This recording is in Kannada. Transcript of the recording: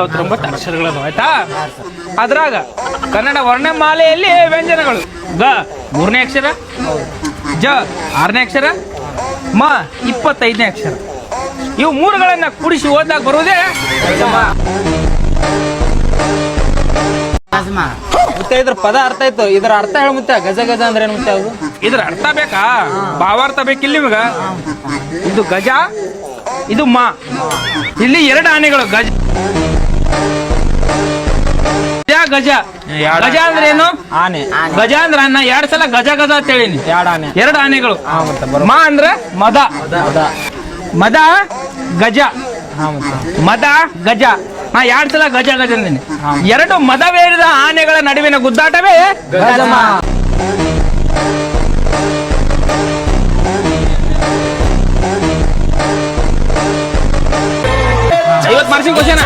49 ಅಕ್ಷರಗಳು ಆಯ್ತಾ. ಅದ್ರಾಗ ಕನ್ನಡ ವರ್ಣಮಾಲೆಯಲ್ಲಿ ವ್ಯಂಜನಗಳು ಗ 3ನೇ ಅಕ್ಷರ, ಜ 6ನೇ ಅಕ್ಷರ, ಮ 25ನೇ ಅಕ್ಷರ. ಇವು ಮೂರುಗಳನ್ನ ಕೂಡಿಸಿ ಓದಾಗ ಬರುವುದೇ ಮತ್ತೆ ಇದ್ರ ಪದ ಅರ್ಥ ಆಯ್ತು. ಇದರ ಅರ್ಥ ಹೇಳ ಮುತ್ತೆ. ಗಜ ಗಜ ಅಂದ್ರೆ ಏನು ಮುತ್ತೆ? ಅದು ಇದ್ರ ಅರ್ಥ ಬೇಕಾ? ಭಾವಾರ್ಥ ಬೇಕಿಲ್ಲ ನಿಮಗ? ಇದು ಗಜ, ಇದು ಮ. ಇಲ್ಲಿ 2 ಆನೆಗಳು ಗಜ ಗಜ. ಗಜ ಅಂದ್ರೆ ಏನು? ಆನೆ. ಗಜ ಅಂದ್ರೆ ಅನ್ನ 2 ಸಲ ಗಜ ಗಜ ಅಂತ ಹೇಳಿನಿ. 2 ಆನೆ, 2 ಆನೆಗಳು. ಮತ್ತೆ ಮ ಅಂದ್ರೆ ಮದ. ಮದ ಗಜ. ಮದ ಗಜ. 2 ಸಲ ಗಜ ಗಜ ಅಂದಿನಿ. 2 ಮದವೇರಿದ ಆನೆಗಳ ನಡುವಿನ ಗುದ್ದಾಟವೇ ಗಜಮ. ಇವತ್ತು ಮಾರ್ಕ್ಸಿಂಗ್ ಕ್ವಶನ್